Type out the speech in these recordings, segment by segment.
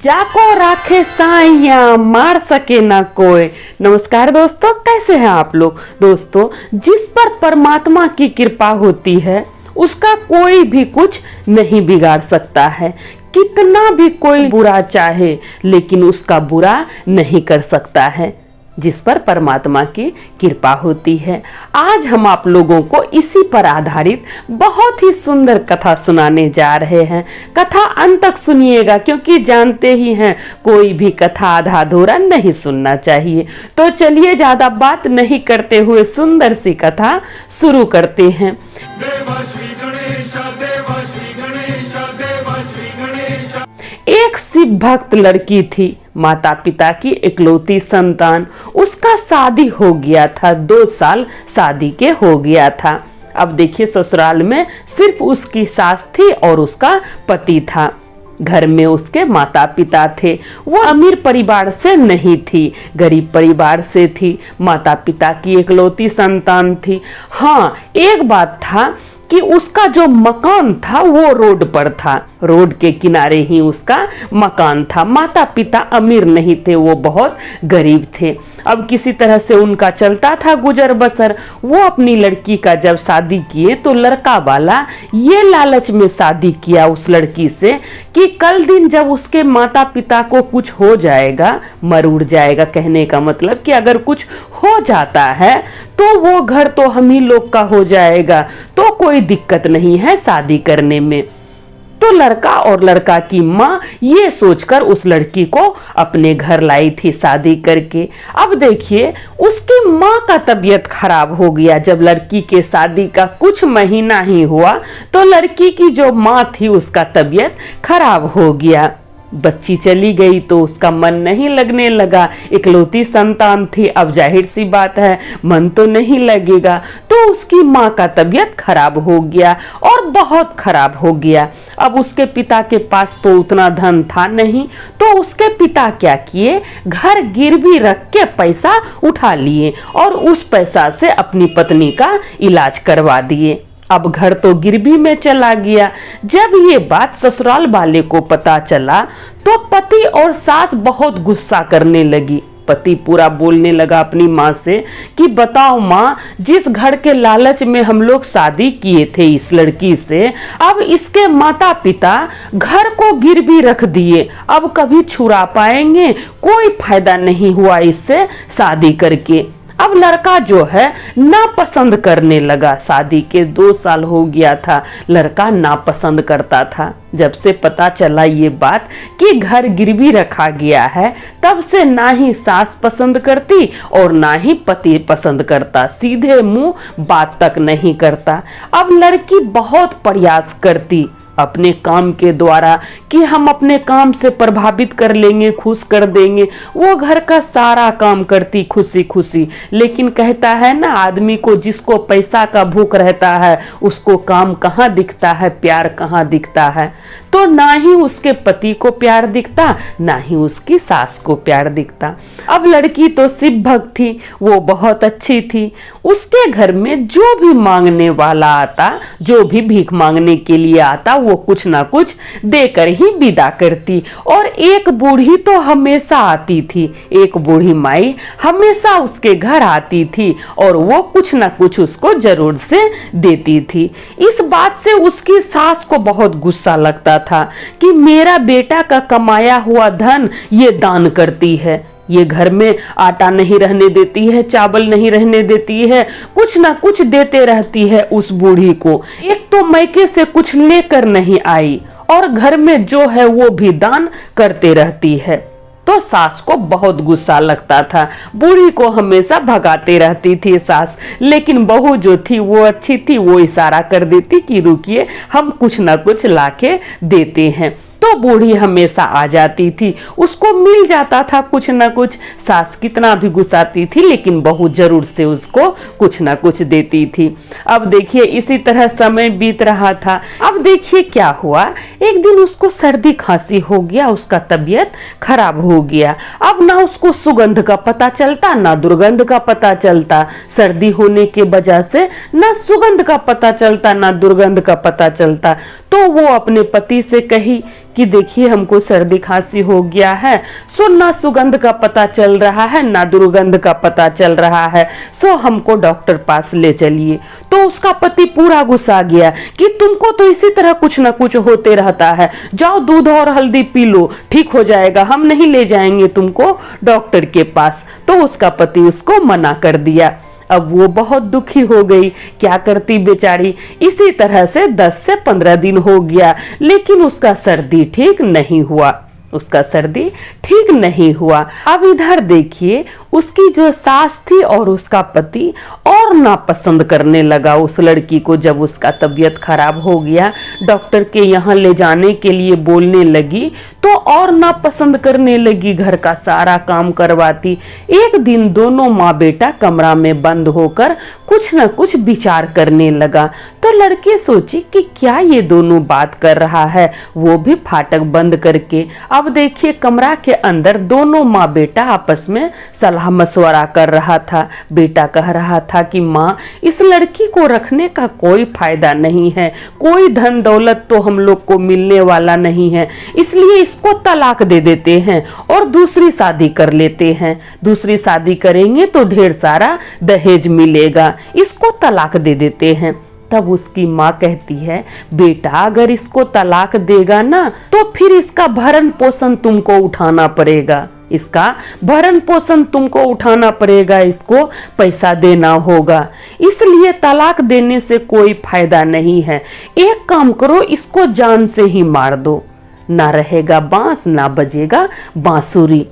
जाको राखे साइया मार सके ना कोई। नमस्कार दोस्तों, कैसे हैं आप लोग। दोस्तों, जिस पर परमात्मा की कृपा होती है उसका कोई भी कुछ नहीं बिगाड़ सकता है। कितना भी कोई बुरा चाहे लेकिन उसका बुरा नहीं कर सकता है जिस पर परमात्मा की कृपा होती है। आज हम आप लोगों को इसी पर आधारित बहुत ही सुंदर कथा सुनाने जा रहे हैं। कथा अंत तक सुनिएगा क्योंकि जानते ही हैं कोई भी कथा आधा अधूरा नहीं सुनना चाहिए। तो चलिए ज्यादा बात नहीं करते हुए सुंदर सी कथा शुरू करते हैं। एक शिव भक्त लड़की थी, माता पिता की इकलौती संतान। उसका शादी हो गया था, 2 साल शादी के हो गया था। अब देखिए, ससुराल में सिर्फ उसकी सास थी और उसका पति था। घर में उसके माता पिता थे। वो अमीर परिवार से नहीं थी, गरीब परिवार से थी। माता पिता की इकलौती संतान थी। हाँ, एक बात था कि उसका जो मकान था वो रोड पर था, रोड के किनारे ही उसका मकान था। माता पिता अमीर नहीं थे, वो बहुत गरीब थे। अब किसी तरह से उनका चलता था गुजर बसर। वो अपनी लड़की का जब शादी किए तो लड़का वाला ये लालच में शादी किया उस लड़की से कि कल दिन जब उसके माता पिता को कुछ हो जाएगा, मर उड़ जाएगा, कहने का मतलब कि अगर कुछ हो जाता है तो वो घर तो हम ही लोग का हो जाएगा, तो कोई दिक्कत नहीं है शादी करने में। तो लड़का और लड़का की माँ ये सोचकर उस लड़की को अपने घर लाई थी शादी करके। अब देखिए, उसकी माँ का तबीयत खराब हो गया। जब लड़की के शादी का कुछ महीना ही हुआ तो लड़की की जो माँ थी उसका तबीयत खराब हो गया। बच्ची चली गई तो उसका मन नहीं लगने लगा। इकलौती संतान थी, अब जाहिर सी बात है मन तो नहीं लगेगा। तो उसकी माँ का तबीयत खराब हो गया और बहुत खराब हो गया। अब उसके पिता के पास तो उतना धन था नहीं, तो उसके पिता क्या किए, घर गिरवी रख के पैसा उठा लिए और उस पैसा से अपनी पत्नी का इलाज करवा दिए। अब घर तो गिरवी में चला गया। जब ये बात ससुराल वाले को पता चला तो पति और सास बहुत गुस्सा करने लगी। पति पूरा बोलने लगा अपनी माँ से कि बताओ माँ, जिस घर के लालच में हम लोग शादी किए थे इस लड़की से, अब इसके माता पिता घर को गिरवी रख दिए, अब कभी छुड़ा पाएंगे? कोई फायदा नहीं हुआ इससे शादी करके। अब लड़का जो है नापसंद करने लगा। शादी के 2 साल हो गया था, लड़का नापसंद करता था। जब से पता चला ये बात कि घर गिरवी रखा गया है, तब से ना ही सास पसंद करती और ना ही पति पसंद करता, सीधे मुंह बात तक नहीं करता। अब लड़की बहुत प्रयास करती अपने काम के द्वारा कि हम अपने काम से प्रभावित कर लेंगे, खुश कर देंगे। वो घर का सारा काम करती खुशी खुशी, लेकिन कहता है ना आदमी को, जिसको पैसा का भूख रहता है उसको काम कहाँ दिखता है, प्यार कहाँ दिखता है। तो ना ही उसके पति को प्यार दिखता, ना ही उसकी सास को प्यार दिखता। अब लड़की तो शिव भक्त थी, वो बहुत अच्छी थी। उसके घर में जो भी मांगने वाला आता, जो भी भीख मांगने के लिए आता, वो कुछ ना कुछ देकर ही विदा करती। और एक बूढ़ी तो हमेशा आती थी, एक बूढ़ी माई हमेशा उसके घर आती थी और वो कुछ ना कुछ उसको जरूर से देती थी। इस बात से उसकी सास को बहुत गुस्सा लगता था कि मेरा बेटा का कमाया हुआ धन ये दान करती है, ये घर में आटा नहीं रहने देती है, चावल नहीं रहने देती है, कुछ ना कुछ देते रहती है उस बूढ़ी को। एक तो मैके से कुछ लेकर नहीं आई और घर में जो है वो भी दान करते रहती है। तो सास को बहुत गुस्सा लगता था, बूढ़ी को हमेशा भगाते रहती थी सास। लेकिन बहू जो थी वो अच्छी थी, वो इशारा कर देती कि रुकिए हम कुछ ना कुछ लाके देते हैं। तो बूढ़ी हमेशा आ जाती थी, उसको मिल जाता था कुछ ना कुछ। सास कितना भी गुस्साती थी लेकिन बहू जरूर से उसको कुछ ना कुछ देती थी। अब देखिए, इसी तरह समय बीत रहा था। अब देखिए क्या हुआ, एक दिन उसको सर्दी खांसी हो गया, उसका तबीयत खराब हो गया। अब ना उसको सुगंध का पता चलता ना दुर्गंध का पता चलता। सर्दी होने के वजह से ना सुगंध का पता चलता ना दुर्गंध का पता चलता। तो वो अपने पति से कही कि देखिए हमको सर्दी खांसी हो गया है, सो ना सुगंध का पता चल रहा है ना दुर्गंध का पता चल रहा है, सो हमको डॉक्टर पास ले चलिए। तो उसका पति पूरा गुस्सा गया कि तुमको तो इसी तरह कुछ ना कुछ होते रहता है, जाओ दूध और हल्दी पी लो, ठीक हो जाएगा, हम नहीं ले जाएंगे तुमको डॉक्टर के पास। तो उसका पति उसको मना कर दिया। अब वो बहुत दुखी हो गई, क्या करती बेचारी। इसी तरह से 10 से 15 दिन हो गया, लेकिन उसका सर्दी ठीक नहीं हुआ, उसका सर्दी ठीक नहीं हुआ। अब इधर देखिए, उसकी जो सास थी और उसका पति और नापसंद करने लगा उस लड़की को। जब उसका तबीयत खराब हो गया, डॉक्टर के यहाँ ले जाने के लिए बोलने लगी, तो और नापसंद करने लगी, घर का सारा काम करवाती। एक दिन दोनों माँ बेटा कमरा में बंद होकर कुछ न कुछ विचार करने लगा। तो लड़की सोची कि क्या ये दोनों बात कर रहा है, वो भी फाटक बंद करके। अब देखिए, कमरा के अंदर दोनों माँ बेटा आपस में सलाह मशवरा कर रहा था। बेटा कह रहा था कि माँ, इस लड़की को रखने का कोई फायदा नहीं है, कोई धन दौलत तो हम लोग को मिलने वाला नहीं है, इसलिए इसको तलाक दे देते हैं और दूसरी शादी कर लेते हैं। दूसरी शादी करेंगे तो ढेर सारा दहेज मिलेगा, इसको तलाक दे देते हैं। तब उसकी माँ कहती है, बेटा अगर इसको तलाक देगा ना, तो फिर इसका भरण पोषण तुमको उठाना पड़ेगा, इसका भरण पोषण तुमको उठाना पड़ेगा, इसको पैसा देना होगा, इसलिए तलाक देने से कोई फायदा नहीं है। एक काम करो, इसको जान से ही मार दो, ना रहेगा बांस ना बजेगा बांसुरी।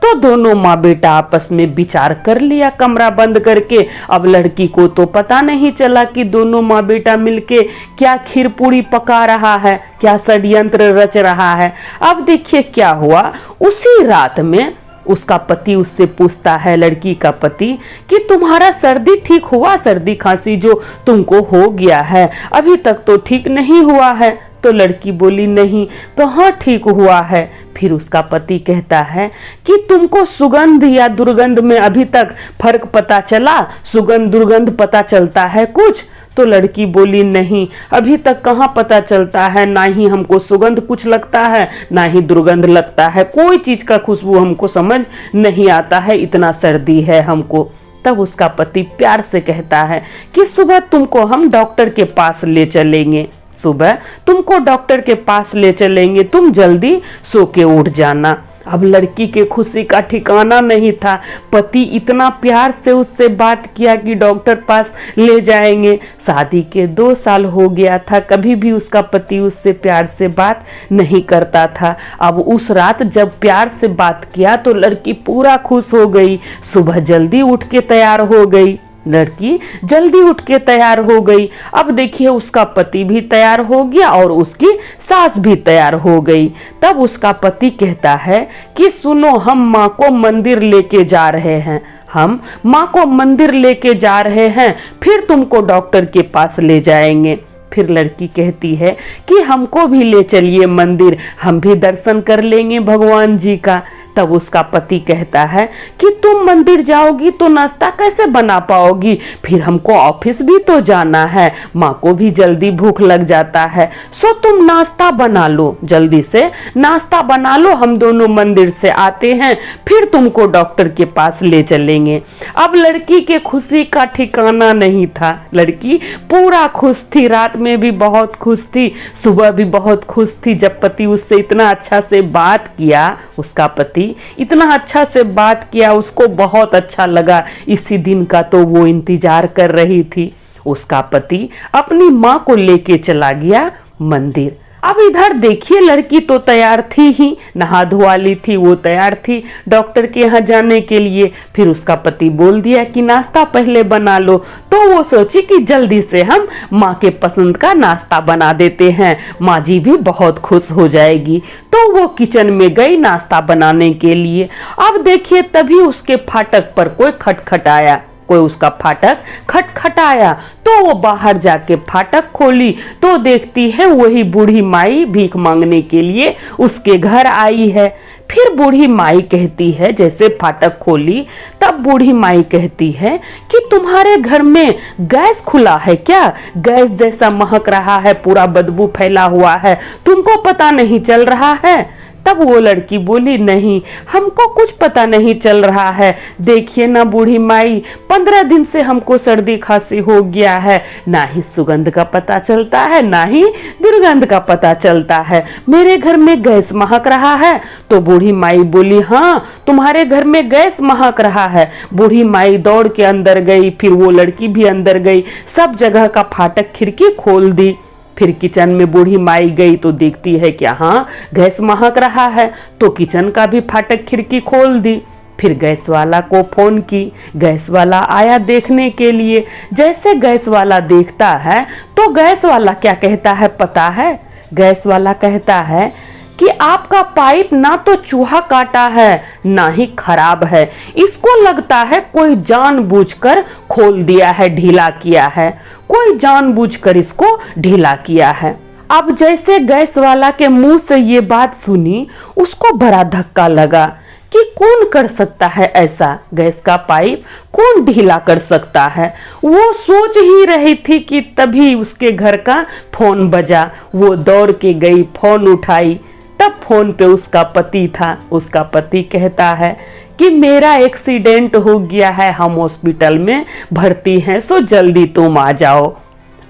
तो दोनों माँ बेटा आपस में विचार कर लिया कमरा बंद करके। अब लड़की को तो पता नहीं चला कि दोनों माँ बेटा मिलके क्या खीर पूरी पका रहा है, क्या षड्यंत्र रच रहा है। अब देखिए क्या हुआ, उसी रात में उसका पति उससे पूछता है, लड़की का पति, कि तुम्हारा सर्दी ठीक हुआ, सर्दी खांसी जो तुमको हो गया है अभी तक तो ठीक नहीं हुआ है। तो लड़की बोली, नहीं, कहाँ ठीक हुआ है। फिर उसका पति कहता है कि तुमको सुगंध या दुर्गंध में अभी तक फर्क पता चला, सुगंध दुर्गंध पता चलता है कुछ। तो लड़की बोली, नहीं, अभी तक कहाँ पता चलता है, ना ही हमको सुगंध कुछ लगता है ना ही दुर्गंध लगता है, कोई चीज का खुशबू हमको समझ नहीं आता है, इतना सर्दी है हमको। तब उसका पति प्यार से कहता है कि सुबह तुमको हम डॉक्टर के पास ले चलेंगे, सुबह तुमको डॉक्टर के पास ले चलेंगे, तुम जल्दी सो के उठ जाना। अब लड़की के खुशी का ठिकाना नहीं था, पति इतना प्यार से उससे बात किया कि डॉक्टर पास ले जाएंगे। शादी के 2 साल हो गया था, कभी भी उसका पति उससे प्यार से बात नहीं करता था। अब उस रात जब प्यार से बात किया तो लड़की पूरा खुश हो गई, सुबह जल्दी उठ के तैयार हो गई, लड़की जल्दी उठ के तैयार हो गई। अब देखिए, उसका पति भी तैयार हो गया और उसकी सास भी तैयार हो गई। तब उसका पति कहता है कि सुनो, हम माँ को मंदिर लेके जा रहे हैं, हम माँ को मंदिर लेके जा रहे हैं, फिर तुमको डॉक्टर के पास ले जाएंगे। फिर लड़की कहती है कि हमको भी ले चलिए मंदिर, हम भी दर्शन कर लेंगे भगवान जी का। तब उसका पति कहता है कि तुम मंदिर जाओगी तो नाश्ता कैसे बना पाओगी, फिर हमको ऑफिस भी तो जाना है, माँ को भी जल्दी भूख लग जाता है, सो तुम नाश्ता बना लो, जल्दी से नाश्ता बना लो, हम दोनों मंदिर से आते हैं, फिर तुमको डॉक्टर के पास ले चलेंगे। अब लड़की के खुशी का ठिकाना नहीं था, लड़की पूरा खुश थी, रात में भी बहुत खुश थी, सुबह भी बहुत खुश थी। जब पति उससे इतना अच्छा से बात किया, उसका पति इतना अच्छा से बात किया, उसको बहुत अच्छा लगा। इसी दिन का तो वो इंतजार कर रही थी। उसका पति अपनी माँ को लेके चला गया मंदिर। अब इधर देखिए, लड़की तो तैयार थी ही, नहा धोवा ली थी, वो तैयार थी डॉक्टर के यहाँ जाने के लिए। फिर उसका पति बोल दिया कि नाश्ता पहले बना लो, तो वो सोची कि जल्दी से हम माँ के पसंद का नाश्ता बना देते हैं, माँ जी भी बहुत खुश हो जाएगी। तो वो किचन में गई नाश्ता बनाने के लिए। अब देखिए, तभी उसके फाटक पर कोई खटखटाया, कोई उसका फाटक खटखटाया। तो वो बाहर जाके फाटक खोली तो देखती है वही बूढ़ी माई भीख मांगने के लिए उसके घर आई है। फिर बूढ़ी माई कहती है, जैसे फाटक खोली तब बूढ़ी माई कहती है कि तुम्हारे घर में गैस खुला है क्या? गैस जैसा महक रहा है, पूरा बदबू फैला हुआ है, तुमको पता नहीं चल रहा है? तब वो लड़की बोली, नहीं, हमको कुछ पता नहीं चल रहा है। देखिए ना बूढ़ी माई, 15 दिन से हमको सर्दी खांसी हो गया है, ना ही सुगंध का पता चलता है, ना ही दुर्गंध का पता चलता है। मेरे घर में गैस महक रहा है। तो बूढ़ी माई बोली, हाँ, तुम्हारे घर में गैस महक रहा है। बूढ़ी माई दौड़ के अंदर गई, फिर वो लड़की भी अंदर गई, सब जगह का फाटक खिड़की खोल दी। फिर किचन में बूढ़ी माई गई तो देखती है कि हाँ, गैस महक रहा है, तो किचन का भी फाटक खिड़की खोल दी। फिर गैस वाला को फोन की, गैस वाला आया देखने के लिए। जैसे गैस वाला देखता है तो गैस वाला क्या कहता है पता है? गैस वाला कहता है कि आपका पाइप ना तो चूहा काटा है, ना ही खराब है, इसको लगता है कोई जानबूझकर खोल दिया है, ढीला किया है, कोई जानबूझकर इसको ढीला किया है। अब जैसे गैस वाला के मुंह से ये बात सुनी, उसको बड़ा धक्का लगा कि कौन कर सकता है ऐसा? गैस का पाइप कौन ढीला कर सकता है? वो सोच ही रही थी कि तभी उसके घर का फोन बजा। वो दौड़ के गई, फोन उठाई। तब फोन पे उसका पति था। उसका पति कहता है कि मेरा एक्सीडेंट हो गया है, हम हॉस्पिटल में भर्ती हैं, सो जल्दी तुम आ जाओ।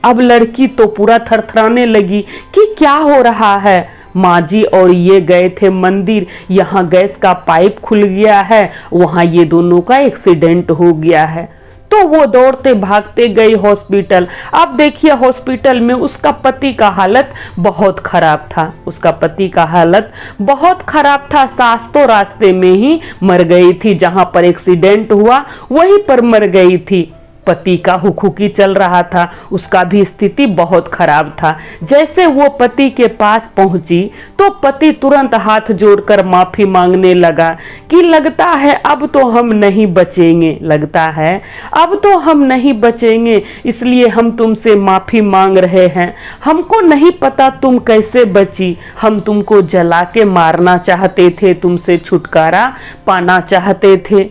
अब लड़की तो पूरा थरथराने लगी कि क्या हो रहा है। माँ जी और ये गए थे मंदिर, यहाँ गैस का पाइप खुल गया है, वहाँ ये दोनों का एक्सीडेंट हो गया है। तो वो दौड़ते भागते गई हॉस्पिटल। अब देखिए हॉस्पिटल में उसका पति का हालत बहुत खराब था। उसका पति का हालत बहुत खराब था। सास तो रास्ते में ही मर गई थी, जहां पर एक्सीडेंट हुआ वहीं पर मर गई थी। पति का हुक्हुकी चल रहा था, उसका भी स्थिति बहुत खराब था। जैसे वो पति के पास पहुंची तो पति तुरंत हाथ जोड़कर माफी मांगने लगा कि लगता है अब तो हम नहीं बचेंगे, लगता है अब तो हम नहीं बचेंगे, इसलिए हम तुमसे माफी मांग रहे हैं। हमको नहीं पता तुम कैसे बची, हम तुमको जला के मारना चाहते थे, तुमसे छुटकारा पाना चाहते थे,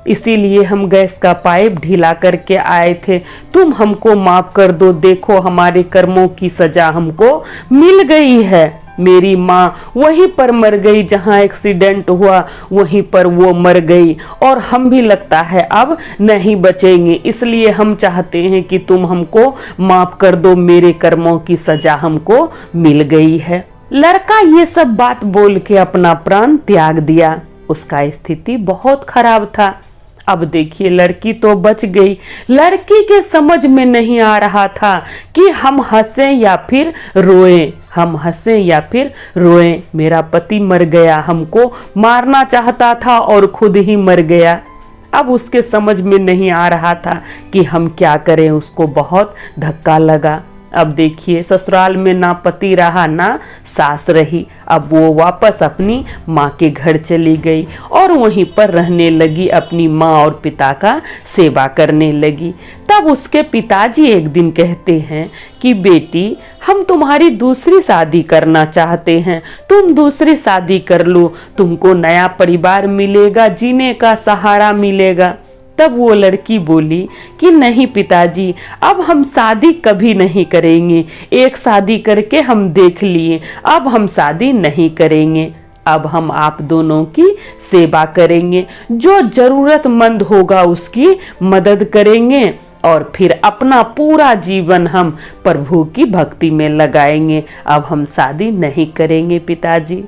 इसीलिए हम गैस का पाइप ढीला करके आए थे। तुम हमको माफ कर दो, देखो हमारे कर्मों की सजा हमको मिल गई है। मेरी माँ वहीं पर मर गई जहाँ एक्सीडेंट हुआ, वहीं पर वो मर गई और हम भी लगता है अब नहीं बचेंगे, इसलिए हम चाहते हैं कि तुम हमको माफ कर दो, मेरे कर्मों की सजा हमको मिल गई है। लड़का ये सब बात बोल के अपना प्राण त्याग दिया। उसका स्थिति बहुत खराब था। अब देखिए लड़की तो बच गई। लड़की के समझ में नहीं आ रहा था कि हम हंसें या फिर रोएं, हम हंसें या फिर रोएं। मेरा पति मर गया, हमको मारना चाहता था और खुद ही मर गया। अब उसके समझ में नहीं आ रहा था कि हम क्या करें, उसको बहुत धक्का लगा। अब देखिए ससुराल में ना पति रहा ना सास रही। अब वो वापस अपनी माँ के घर चली गई और वहीं पर रहने लगी, अपनी माँ और पिता का सेवा करने लगी। तब उसके पिताजी एक दिन कहते हैं कि बेटी, हम तुम्हारी दूसरी शादी करना चाहते हैं, तुम दूसरी शादी कर लो, तुमको नया परिवार मिलेगा, जीने का सहारा मिलेगा। तब वो लड़की बोली कि नहीं पिताजी, अब हम शादी कभी नहीं करेंगे, एक शादी करके हम देख लिए, अब हम शादी नहीं करेंगे। अब हम आप दोनों की सेवा करेंगे, जो जरूरतमंद होगा उसकी मदद करेंगे और फिर अपना पूरा जीवन हम प्रभु की भक्ति में लगाएंगे। अब हम शादी नहीं करेंगे पिताजी।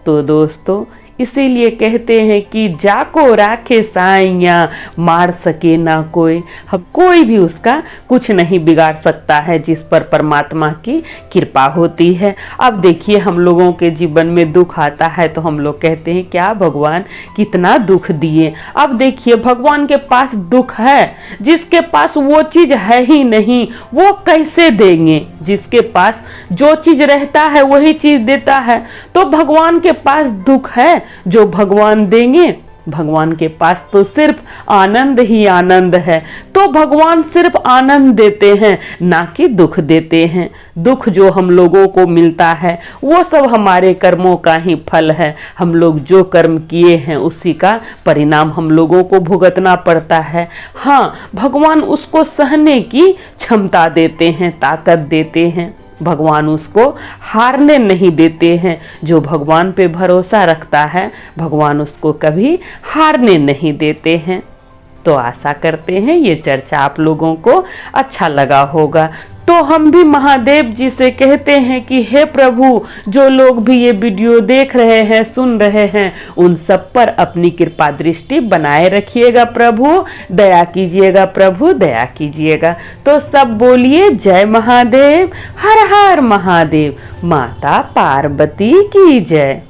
तो दोस्तों, इसीलिए कहते हैं कि जाको राखे साइया, मार सके ना कोई। हम कोई भी उसका कुछ नहीं बिगाड़ सकता है जिस पर परमात्मा की कृपा होती है। अब देखिए हम लोगों के जीवन में दुख आता है तो हम लोग कहते हैं क्या भगवान कितना दुख दिए। अब देखिए भगवान के पास दुख है, जिसके पास वो चीज है ही नहीं वो कैसे देंगे? जिसके पास जो चीज रहता है वही चीज देता है। तो भगवान के पास दुख है जो भगवान देंगे? भगवान के पास तो सिर्फ आनंद ही आनंद है। तो भगवान सिर्फ आनंद देते हैं, ना कि दुख देते हैं। दुख जो हम लोगों को मिलता है वो सब हमारे कर्मों का ही फल है। हम लोग जो कर्म किए हैं उसी का परिणाम हम लोगों को भुगतना पड़ता है। हाँ, भगवान उसको सहने की क्षमता देते हैं, ताकत देते हैं। भगवान उसको हारने नहीं देते हैं। जो भगवान पे भरोसा रखता है भगवान उसको कभी हारने नहीं देते हैं। तो आशा करते हैं ये चर्चा आप लोगों को अच्छा लगा होगा। तो हम भी महादेव जी से कहते हैं कि हे प्रभु, जो लोग भी ये वीडियो देख रहे हैं, सुन रहे हैं, उन सब पर अपनी कृपा दृष्टि बनाए रखिएगा। प्रभु दया कीजिएगा, प्रभु दया कीजिएगा। तो सब बोलिए जय महादेव, हर हर महादेव, माता पार्वती की जय।